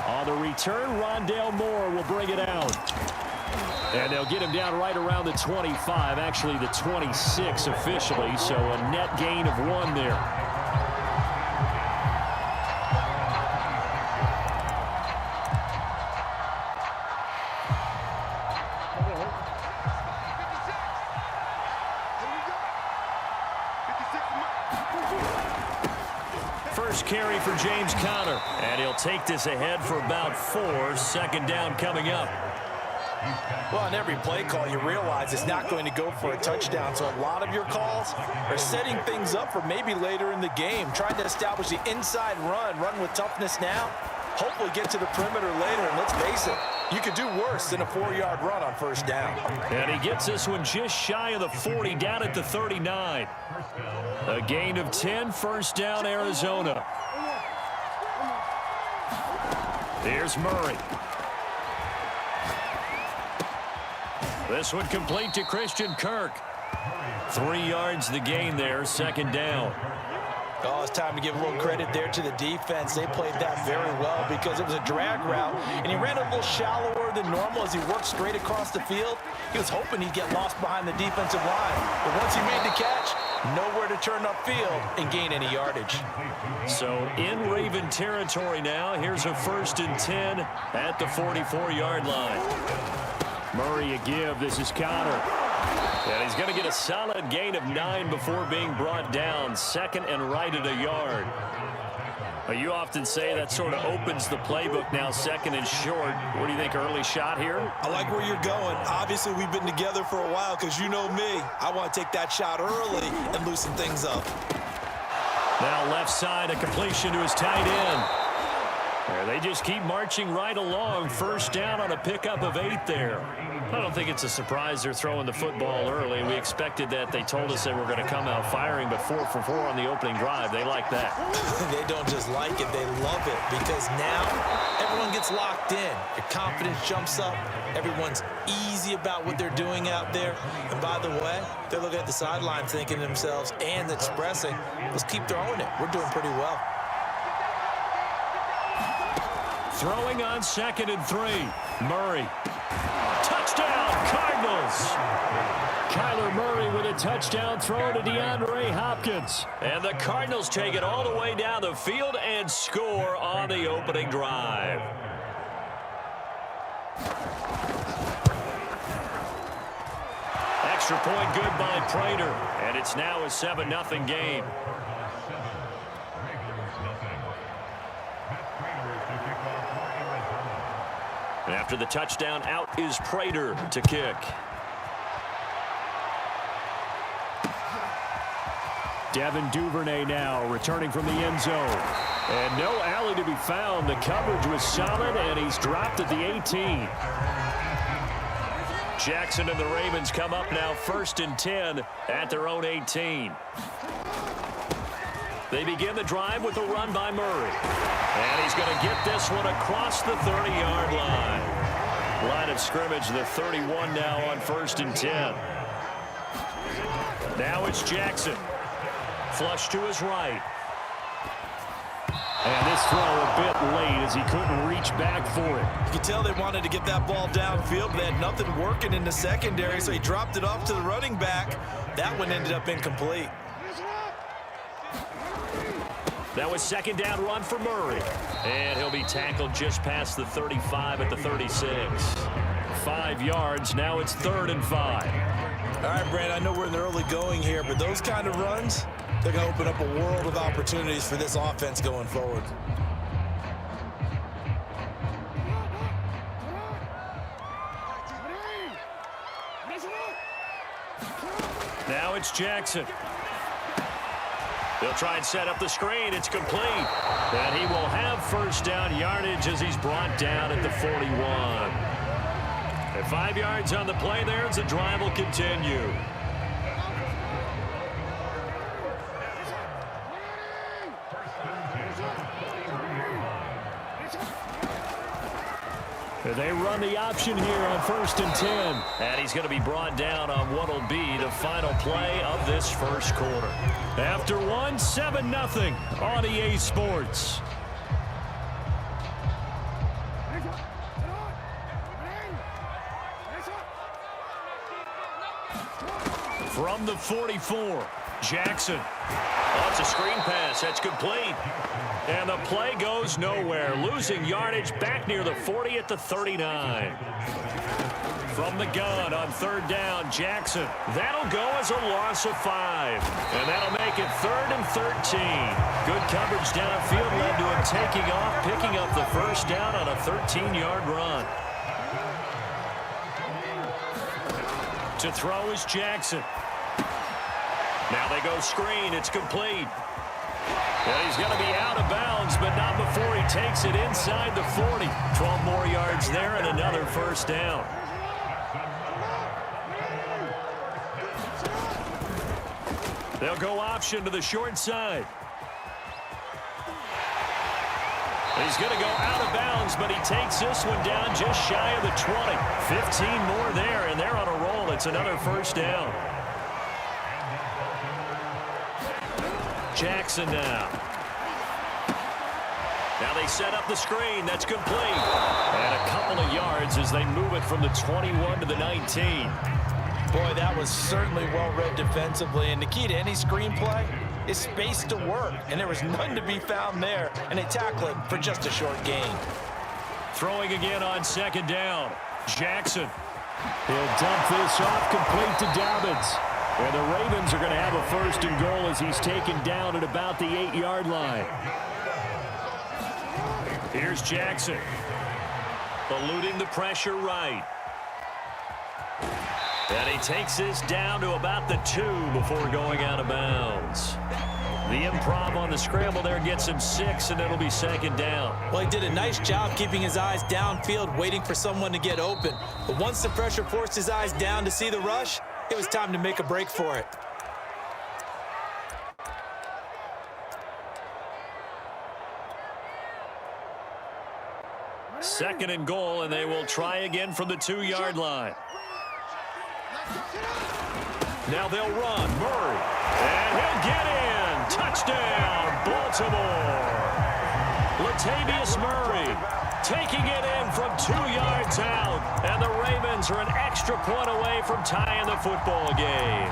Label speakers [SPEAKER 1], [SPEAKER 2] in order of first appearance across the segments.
[SPEAKER 1] On the return, Rondale Moore will bring it out. And they'll get him down right around the 25, actually the 26 officially, so a net gain of 1 there. First carry for James Conner, and he'll take this ahead for about 4. Second down coming up.
[SPEAKER 2] Well, on every play call, you realize it's not going to go for a touchdown, so a lot of your calls are setting things up for maybe later in the game, trying to establish the inside run with toughness now, hopefully get to the perimeter later, and let's face it, you could do worse than a 4-yard run on first down.
[SPEAKER 1] And he gets this one just shy of the 40, down at the 39. A gain of 10, first down, Arizona. Here's Murray. This one complete to Christian Kirk. 3 yards the gain there, second down.
[SPEAKER 2] Oh, it's time to give a little credit there to the defense. They played that very well because it was a drag route, and he ran a little shallower than normal as he worked straight across the field. He was hoping he'd get lost behind the defensive line, but once he made the catch, nowhere to turn upfield and gain any yardage.
[SPEAKER 1] So in Raven territory now. Here's a 1st and 10 at the 44-yard line. Murray a give. This is Conner. And he's going to get a solid gain of 9 before being brought down. Second and right at a yard. You often say that sort of opens the playbook now, second and short. What do you think, early shot here?
[SPEAKER 3] I like where you're going. Obviously, we've been together for a while because you know me. I want to take that shot early and loosen things up.
[SPEAKER 1] Now left side, a completion to his tight end. There, they just keep marching right along. First down on a pickup of 8 there. I don't think it's a surprise they're throwing the football early. We expected that. They told us they were going to come out firing, but 4 for 4 on the opening drive. They like that.
[SPEAKER 2] They don't just like it, they love it, because now everyone gets locked in. Your confidence jumps up. Everyone's easy about what they're doing out there. And by the way, they look at the sideline thinking to themselves and expressing, let's keep throwing it. We're doing pretty well.
[SPEAKER 1] Throwing on 2nd and 3. Murray. Touchdown, Cardinals. Kyler Murray with a touchdown throw to DeAndre Hopkins. And the Cardinals take it all the way down the field and score on the opening drive. Extra point good by Prater. And it's now a 7-0 game. After the touchdown, out is Prater to kick. Devin Duvernay now returning from the end zone. And no alley to be found. The coverage was solid, and he's dropped at the 18. Jackson and the Ravens come up now 1st and 10 at their own 18. They begin the drive with a run by Murray. And he's going to get this one across the 30-yard line. Line of scrimmage, the 31 now on 1st and 10. Now it's Jackson. Flush to his right. And this throw a bit late as he couldn't reach back for it.
[SPEAKER 3] You can tell they wanted to get that ball downfield, but they had nothing working in the secondary, so he dropped it off to the running back. That one ended up incomplete.
[SPEAKER 1] That was 2nd down run for Murray. And he'll be tackled just past the 35 at the 36. 5 yards. Now it's 3rd and 5.
[SPEAKER 3] All right, Brand, I know we're in the early going here, but those kind of runs, they're going to open up a world of opportunities for this offense going forward.
[SPEAKER 1] Now it's Jackson. He'll try and set up the screen. It's complete. And he will have 1st down yardage as he's brought down at the 41. And 5 yards on the play there as the drive will continue. They run the option here on 1st and 10. And he's going to be brought down on what will be the final play of this first quarter. After 7-0 on EA Sports. From the 44, Jackson. Oh, it's a screen pass. That's complete. And the play goes nowhere. Losing yardage back near the 40 at the 39. From the gun on third down, Jackson. That'll go as a loss of 5. And that'll make it 3rd and 13. Good coverage downfield led to him taking off, picking up the first down on a 13-yard run. To throw is Jackson. Now they go screen. It's complete. And he's going to be out of bounds, but not before he takes it inside the 40. 12 more yards there and another first down. They'll go option to the short side. He's going to go out of bounds, but he takes this one down just shy of the 20. 15 more there, and they're on a roll. It's another first down. Jackson now. Now they set up the screen. That's complete. And a couple of yards as they move it from the 21 to the 19.
[SPEAKER 2] Boy, that was certainly well-read defensively. And the key to any screenplay is space to work. And there was none to be found there. And they tackle it for just a short gain.
[SPEAKER 1] Throwing again on second down. Jackson. He'll dump this off complete to Dobbins. And the Ravens are going to have a first and goal as he's taken down at about the 8-yard line. Here's Jackson. Eluding the pressure right. And he takes this down to about the 2 before going out of bounds. The improv on the scramble there gets him 6, and it'll be second down.
[SPEAKER 2] Well, he did a nice job keeping his eyes downfield, waiting for someone to get open. But once the pressure forced his eyes down to see the rush, it was time to make a break for it.
[SPEAKER 1] Second and goal, and they will try again from the 2-yard line. Now they'll run. Murray. And he'll get in. Touchdown, Baltimore. Latavius Murray taking it in from 2 yards out. And the Ravens are an extra point away from tying the football game.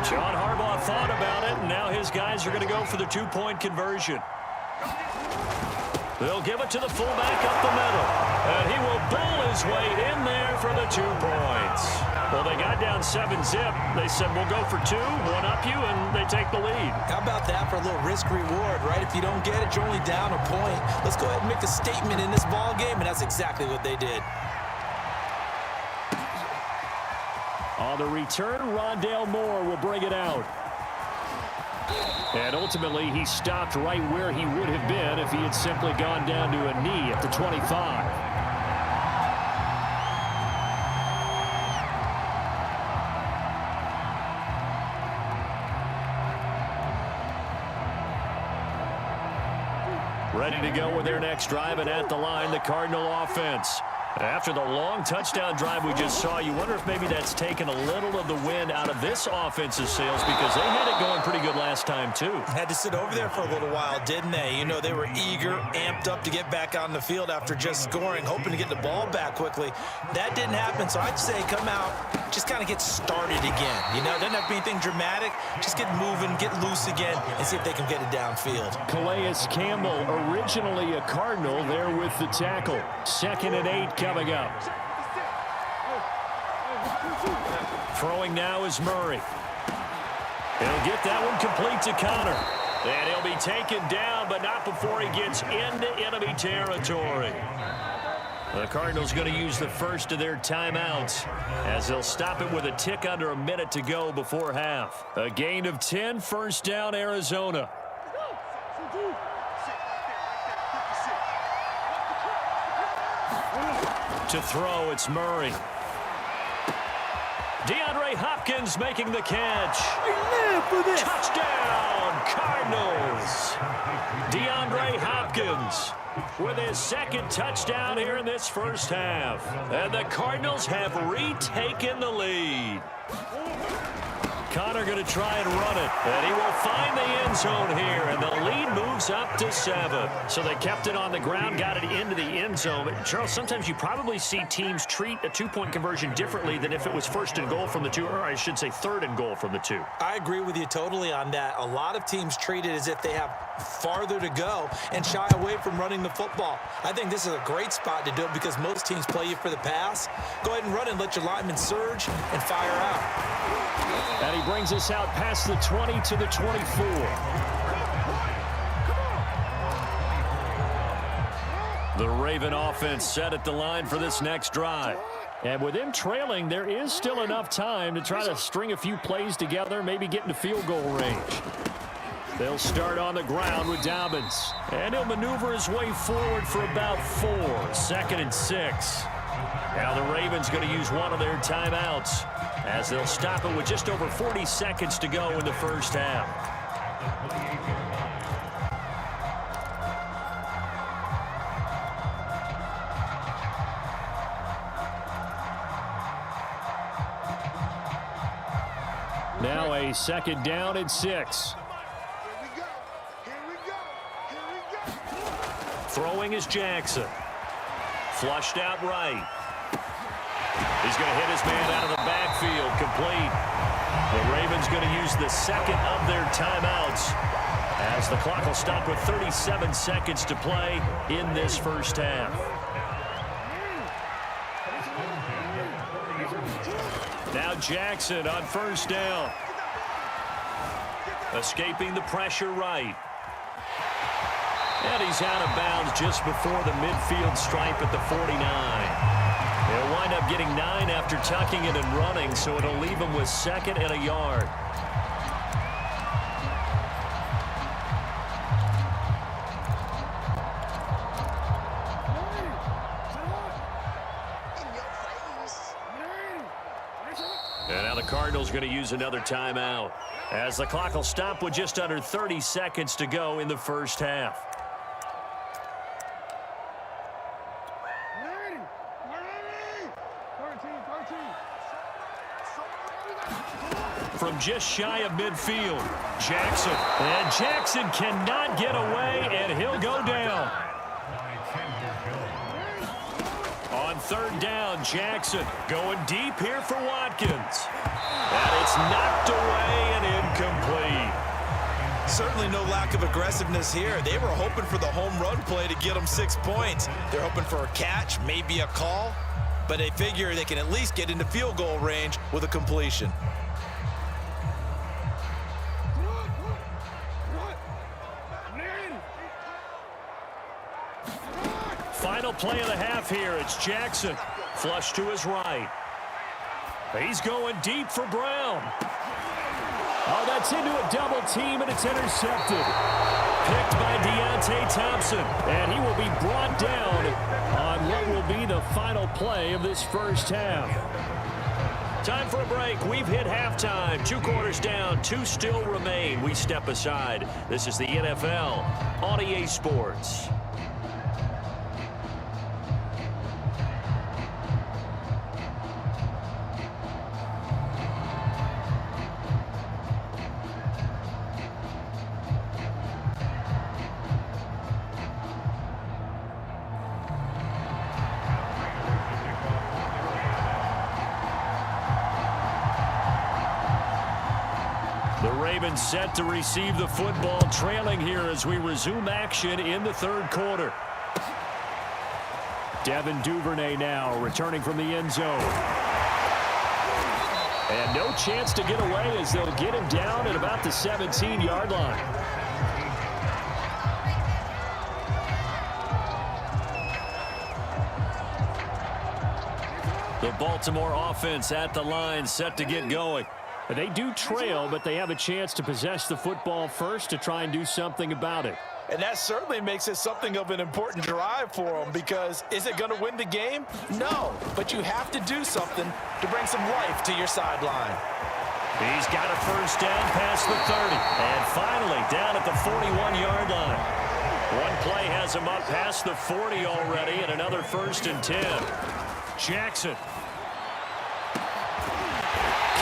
[SPEAKER 1] John Harbaugh thought about it, and now his guys are going to go for the 2-point conversion. They'll give it to the fullback up the middle. And he will bull his way in there for the 2 points. Well, they got down 7-zip. They said, we'll go for 2, one up you, and they take the lead.
[SPEAKER 2] How about that for a little risk-reward, right? If you don't get it, you're only down a point. Let's go ahead and make a statement in this ball game, and that's exactly what they did.
[SPEAKER 1] On the return, Rondale Moore will bring it out. And ultimately, he stopped right where he would have been if he had simply gone down to a knee at the 25. Ready to go with their next drive, and at the line, the Cardinal offense. After the long touchdown drive we just saw, you wonder if maybe that's taken a little of the wind out of this offensive sails, because they had it going pretty good last time, too.
[SPEAKER 2] Had to sit over there for a little while, didn't they? You know, they were eager, amped up to get back on the field after just scoring, hoping to get the ball back quickly. That didn't happen, so I'd say come out, just kind of get started again. You know, doesn't have to be anything dramatic. Just get moving, get loose again, and see if they can get it downfield.
[SPEAKER 1] Calais Campbell, originally a Cardinal, there with the tackle. 2nd and 8 coming up. Throwing now is Murray. He'll get that one complete to Connor. And he'll be taken down, but not before he gets into enemy territory. The Cardinals going to use the first of their timeouts as they'll stop it with a tick under a minute to go before half. A gain of 10, first down, Arizona. To throw, it's Murray. DeAndre Hopkins making the catch. Touchdown, Cardinals. DeAndre Hopkins with his 2nd touchdown here in this first half. And the Cardinals have retaken the lead. Connor going to try and run it. And he will find the end zone here. And the lead moves up to 7. So they kept it on the ground, got it into the end zone. But Charles, sometimes you probably see teams treat a two-point conversion differently than if it was first and goal from the 2, or I should say third and goal from the 2.
[SPEAKER 2] I agree with you totally on that. A lot of teams treat it as if they have farther to go and shy away from running the football. I think this is a great spot to do it because most teams play you for the pass. Go ahead and run and let your linemen surge and fire out.
[SPEAKER 1] And he brings us out past the 20 to the 24. The Raven offense set at the line for this next drive. And with them trailing, there is still enough time to try to string a few plays together, maybe get into field goal range. They'll start on the ground with Dobbins. And he'll maneuver his way forward for about 4. 2nd and 6. Now the Ravens going to use one of their timeouts as they'll stop it with just over 40 seconds to go in the first half. Now a 2nd down and 6. Throwing is Jackson. Flushed out right. He's going to hit his man out of the backfield. Complete. The Ravens going to use the 2nd of their timeouts as the clock will stop with 37 seconds to play in this first half. Now Jackson on 1st down. Escaping the pressure right. And he's out of bounds just before the midfield stripe at the 49. They'll wind up getting 9 after tucking it and running, so it'll leave him with 2nd and a yard. And now the Cardinals going to use another timeout as the clock will stop with just under 30 seconds to go in the first half. From just shy of midfield, Jackson. And Jackson cannot get away, and he'll go down. On 3rd down, Jackson going deep here for Watkins. And it's knocked away and incomplete.
[SPEAKER 3] Certainly no lack of aggressiveness here. They were hoping for the home run play to get them 6 points. They're hoping for a catch, maybe a call, but they figure they can at least get into field goal range with a completion.
[SPEAKER 1] Final play of the half here. It's Jackson. Flush to his right. He's going deep for Brown. Oh, that's into a double team, and it's intercepted. Picked by Deontay Thompson, and he will be brought down on what will be the final play of this first half. Time for a break. We've hit halftime. 2 quarters down, 2 still remain. We step aside. This is the NFL on EA Sports. Ravens set to receive the football, trailing here as we resume action in the 3rd quarter. Devin Duvernay now returning from the end zone. And no chance to get away as they'll get him down at about the 17-yard line. The Baltimore offense at the line set to get going. They do trail, but they have a chance to possess the football first to try and do something about it.
[SPEAKER 2] And that certainly makes it something of an important drive for them, because is it going to win the game? No, but you have to do something to bring some life to your sideline.
[SPEAKER 1] He's got a 1st down past the 30, and finally down at the 41-yard line. One play has him up past the 40 already, and another 1st and 10. Jackson.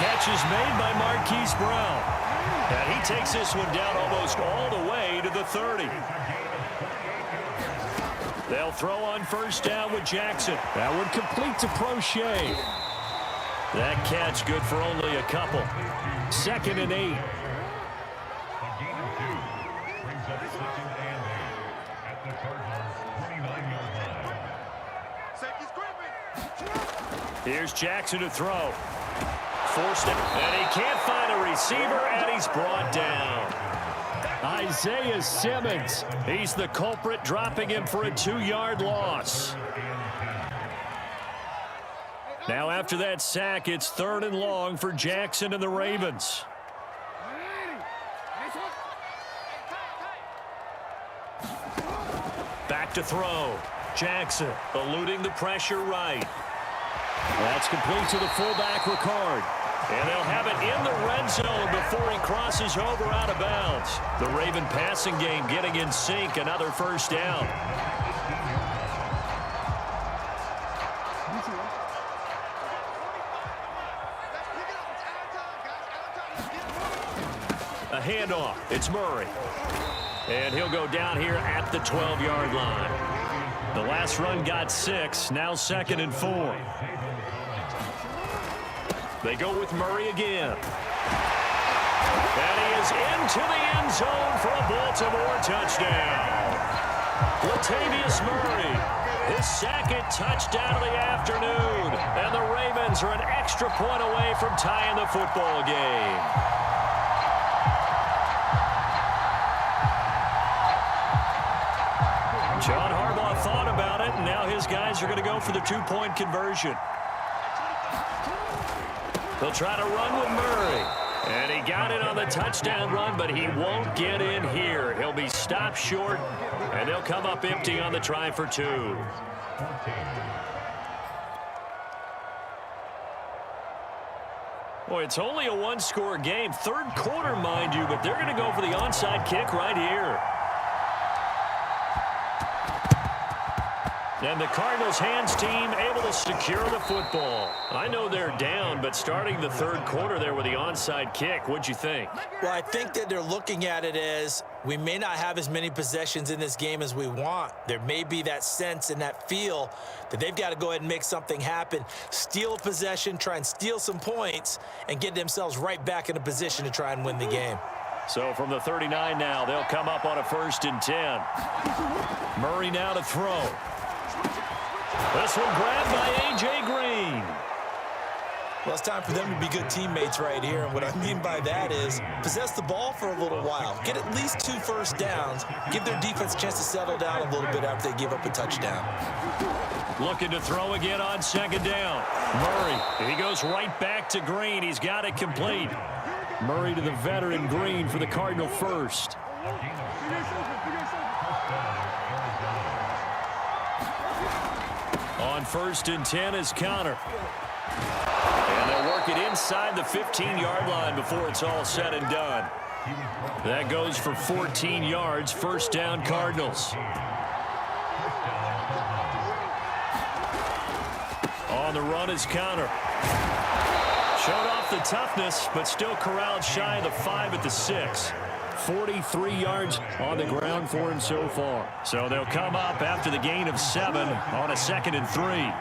[SPEAKER 1] Catch catch is made by Marquise Brown. And he takes this one down almost all the way to the 30. They'll throw on first down with Jackson. That one complete to Prochet. That catch good for only a couple. 2nd and 8. Here's Jackson to throw. Forced it, and he can't find a receiver, and he's brought down. Isaiah Simmons. He's the culprit, dropping him for a 2-yard loss. Now after that sack, it's 3rd and long for Jackson and the Ravens. Back to throw. Jackson eluding the pressure right. That's complete to the fullback, Ricard. And they'll have it in the red zone before he crosses over out of bounds. The Raven passing game getting in sync. Another first down. A handoff. It's Murray. And he'll go down here at the 12-yard line. The last run got 6. Now 2nd and 4. They go with Murray again. And he is into the end zone for a Baltimore touchdown. Latavius Murray, his 2nd touchdown of the afternoon. And the Ravens are an extra point away from tying the football game. John Harbaugh thought about it, and now his guys are going to go for the 2-point conversion. They'll try to run with Murray. And he got it on the touchdown run, but he won't get in here. He'll be stopped short, and they'll come up empty on the try for 2. Boy, it's only a 1-score game. 3rd quarter, mind you, but they're going to go for the onside kick right here. And the Cardinals hands team able to secure the football. I know they're down, but starting the 3rd quarter there with the onside kick, what'd you think?
[SPEAKER 2] Well, I think that they're looking at it as we may not have as many possessions in this game as we want. There may be that sense and that feel that they've got to go ahead and make something happen, steal a possession, try and steal some points, and get themselves right back in a position to try and win the game.
[SPEAKER 1] So from the 39 now, they'll come up on a 1st and 10. Murray now to throw. This one grabbed by A.J. Green.
[SPEAKER 2] Well, it's time for them to be good teammates right here. And what I mean by that is possess the ball for a little while. Get at least 2 first downs. Give their defense a chance to settle down a little bit after they give up a touchdown.
[SPEAKER 1] Looking to throw again on 2nd down. Murray, he goes right back to Green. He's got it complete. Murray to the veteran Green for the Cardinal first. On 1st and 10 is Connor. And they'll work it inside the 15-yard line before it's all said and done. That goes for 14 yards. 1st down, Cardinals. On the run is Connor. Showed off the toughness, but still corralled shy of the 5 at the 6. 43 yards on the ground for him so far. So they'll come up after the gain of 7 on a 2nd and 3.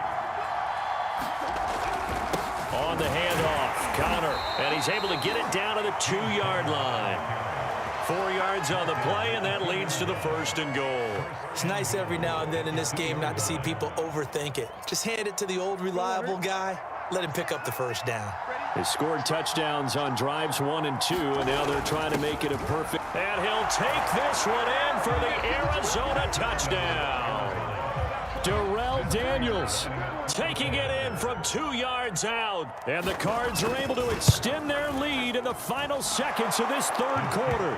[SPEAKER 1] On the handoff, Connor, and he's able to get it down to the 2-yard line. 4 yards on the play, and that leads to the 1st and goal.
[SPEAKER 2] It's nice every now and then in this game not to see people overthink it. Just hand it to the old reliable guy. Let him pick up the 1st down.
[SPEAKER 1] They scored touchdowns on drives 1 and 2, and now they're trying to make it a perfect. And he'll take this one in for the Arizona touchdown. Darrell Daniels taking it in from 2 yards out. And the Cards are able to extend their lead in the final seconds of this 3rd quarter.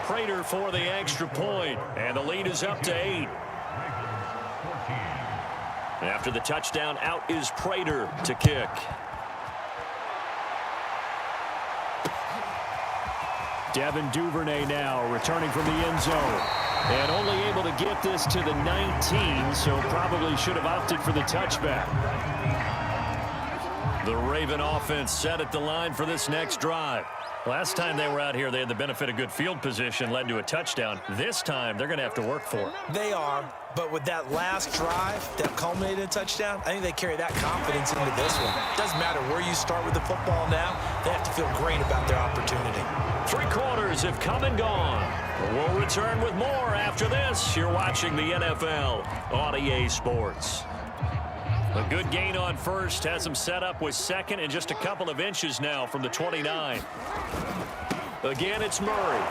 [SPEAKER 1] Prater for the extra point, and the lead is up to 8. After the touchdown, out is Prater to kick. Devin Duvernay now returning from the end zone. And only able to get this to the 19, so probably should have opted for the touchback. The Raven offense set at the line for this next drive. Last time they were out here, they had the benefit of good field position, led to a touchdown. This time, they're going to have to work for it.
[SPEAKER 2] They are, but with that last drive that culminated in a touchdown, I think they carry that confidence into this one. Doesn't matter where you start with the football now, they have to feel great about their opportunity.
[SPEAKER 1] 3 quarters have come and gone. We'll return with more after this. You're watching the NFL on EA Sports. A good gain on first, has him set up with second and just a couple of inches now from the 29. Again, it's Murray.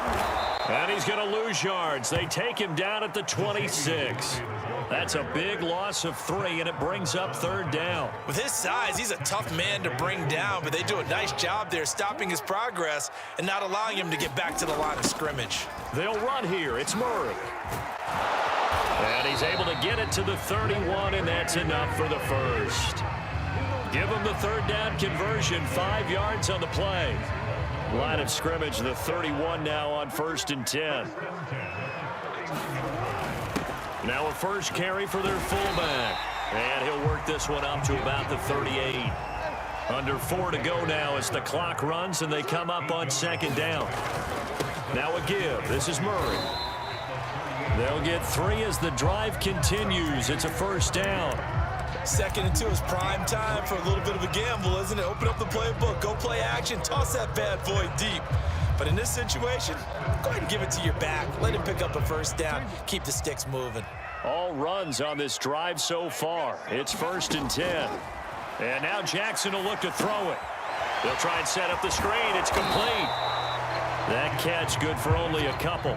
[SPEAKER 1] And he's going to lose yards. They take him down at the 26. That's a big loss of 3, and it brings up 3rd down.
[SPEAKER 3] With his size, he's a tough man to bring down, but they do a nice job there stopping his progress and not allowing him to get back to the line of scrimmage.
[SPEAKER 1] They'll run here. It's Murray. And he's able to get it to the 31, and that's enough for the first. Give him the 3rd down conversion, 5 yards on the play. Line of scrimmage, the 31 now on 1st and 10. Now a first carry for their fullback. And he'll work this one up to about the 38. Under 4 to go now as the clock runs, and they come up on 2nd down. Now a give. This is Murray. They'll get 3 as the drive continues. It's a 1st down.
[SPEAKER 3] 2nd and 2 is prime time for a little bit of a gamble, isn't it? Open up the playbook, go play action, toss that bad boy deep. But in this situation, go ahead and give it to your back. Let him pick up a 1st down. Keep the sticks moving.
[SPEAKER 1] All runs on this drive so far. It's 1st and 10. And now Jackson will look to throw it. They'll try and set up the screen. It's complete. That catch good for only a couple.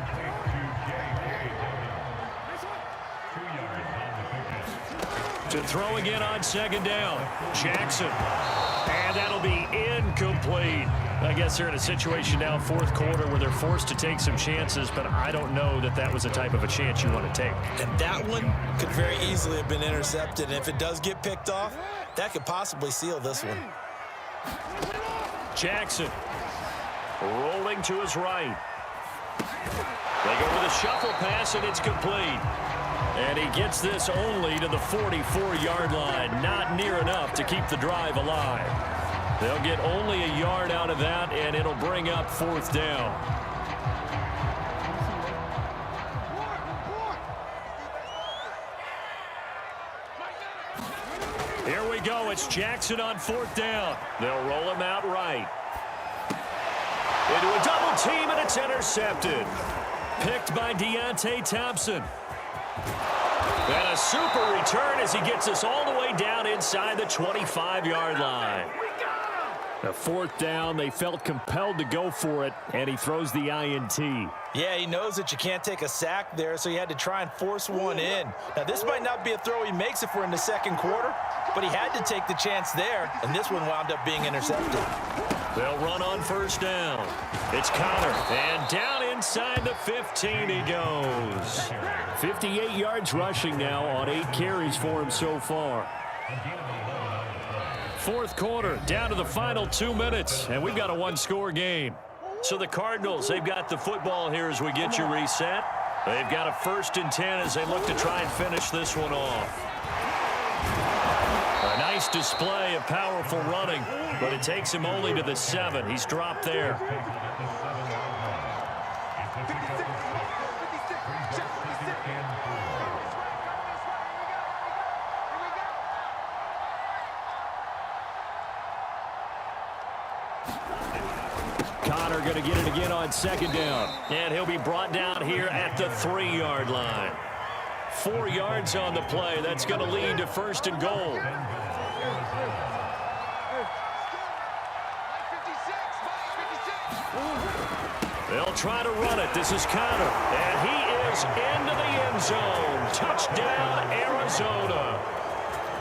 [SPEAKER 1] To throw again on 2nd down. Jackson. And that'll be incomplete. I guess they're in a situation now, 4th quarter, where they're forced to take some chances, but I don't know that that was the type of a chance you want to take.
[SPEAKER 3] And that one could very easily have been intercepted. And if it does get picked off, that could possibly seal this one.
[SPEAKER 1] Jackson rolling to his right. They go with a shuffle pass, and it's complete. And he gets this only to the 44-yard line. Not near enough to keep the drive alive. They'll get only a yard out of that, and it'll bring up 4th down. Here we go. It's Jackson on 4th down. They'll roll him out right. Into a double team, and it's intercepted. Picked by Deontay Thompson. And a super return as he gets us all the way down inside the 25-yard line. A 4th down, they felt compelled to go for it, and he throws the INT.
[SPEAKER 2] Yeah, he knows that you can't take a sack there, so he had to try and force one in. Now, this might not be a throw he makes if we're in the 2nd quarter, but he had to take the chance there, and this one wound up being intercepted.
[SPEAKER 1] They'll run on 1st down. It's Connor, and down inside the 15 he goes. 58 yards rushing now on 8 carries for him so far. 4th quarter, down to the final 2 minutes, and we've got a 1-score game. So the Cardinals, they've got the football here as we get you reset. They've got a 1st and 10 as they look to try and finish this one off. A nice display of powerful running, but it takes him only to the 7. He's dropped there. Connor going to get it again on 2nd down. And he'll be brought down here at the 3-yard line. 4 yards on the play. That's going to lead to 1st and goal. They'll try to run it. This is Connor. And he is into the end zone. Touchdown, Arizona.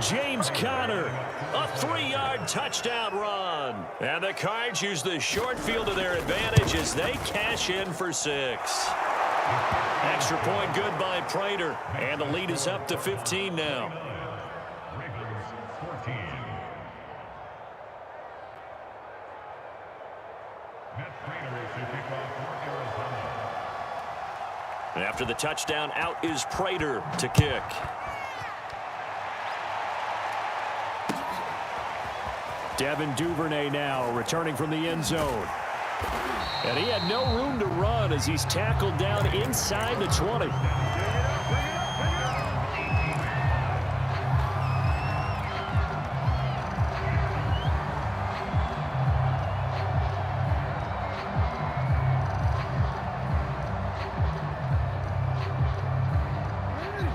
[SPEAKER 1] James Conner, a 3-yard touchdown run. And the Cards use the short field to their advantage as they cash in for 6. Extra point good by Prater. And the lead is up to 15 now. After the touchdown, out is Prater to kick. Devin Duvernay now returning from the end zone. And he had no room to run as he's tackled down inside the 20.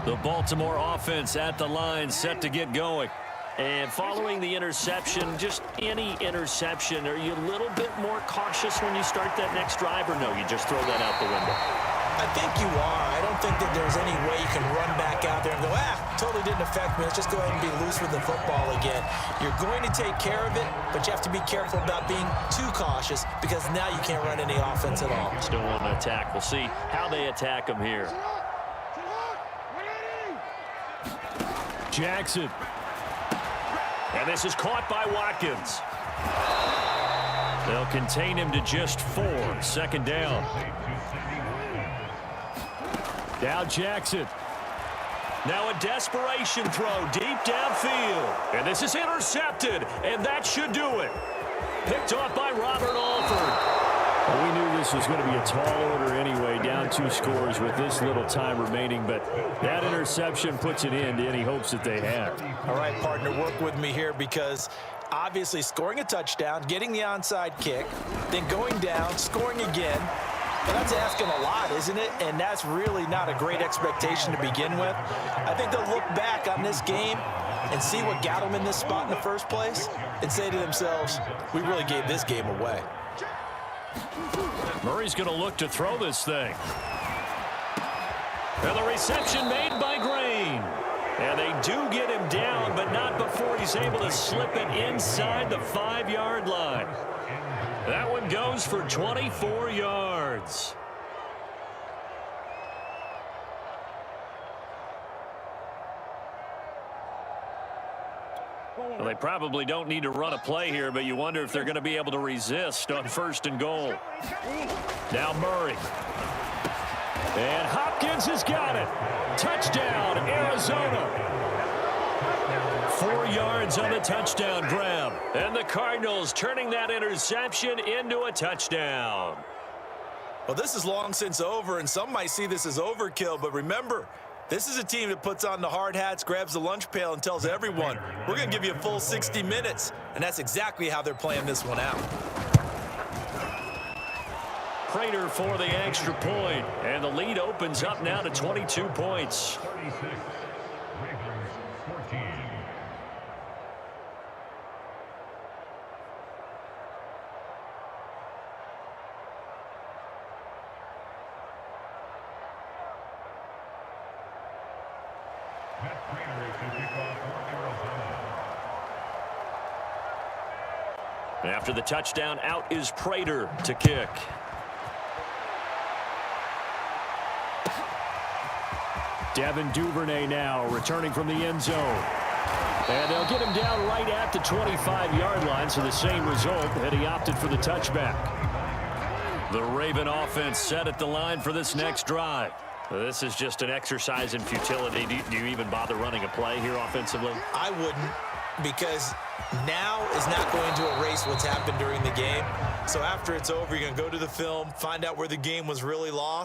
[SPEAKER 1] The Baltimore offense at the line, set to get going. And following the interception, just any interception, are you a little bit more cautious when you start that next drive, or no, you just throw that out the window?
[SPEAKER 2] I think you are. I don't think that there's any way you can run back out there and go, totally didn't affect me. Let's just go ahead and be loose with the football again. You're going to take care of it, but you have to be careful about being too cautious because now you can't run any offense at all.
[SPEAKER 1] Still want to attack. We'll see how they attack them here. Jackson. And this is caught by Watkins. They'll contain him to just 4. Second down. Now Jackson. Now a desperation throw deep downfield. And this is intercepted. And that should do it. Picked off by Robert Alford. Well, we knew this was going to be a tall order anyway, down 2 scores with this little time remaining, but that interception puts an end to any hopes that they had.
[SPEAKER 2] All right, partner, work with me here because obviously scoring a touchdown, getting the onside kick, then going down, scoring again, well, that's asking a lot, isn't it? And that's really not a great expectation to begin with. I think they'll look back on this game and see what got them in this spot in the first place and say to themselves, we really gave this game away.
[SPEAKER 1] Murray's going to look to throw this thing. And the reception made by Green. And they do get him down, but not before he's able to slip it inside the 5-yard line. That one goes for 24 yards. Well, they probably don't need to run a play here, but you wonder if they're going to be able to resist on 1st and goal. Now Murray. And Hopkins has got it. Touchdown, Arizona. 4 yards on the touchdown grab. And the Cardinals turning that interception into a touchdown.
[SPEAKER 3] Well, this is long since over, and some might see this as overkill, but remember, this is a team that puts on the hard hats, grabs the lunch pail, and tells everyone, we're going to give you a full 60 minutes. And that's exactly how they're playing this one out.
[SPEAKER 1] Prater for the extra point, and the lead opens up now to 22 points. After the touchdown, out is Prater to kick. Devin Duvernay now returning from the end zone. And they'll get him down right at the 25-yard line, so the same result, and he opted for the touchback. The Raven offense set at the line for this next drive. This is just an exercise in futility. Do you even bother running a play here offensively?
[SPEAKER 2] I wouldn't, because now is not going to erase what's happened during the game. So after it's over, you're going to go to the film, find out where the game was really lost.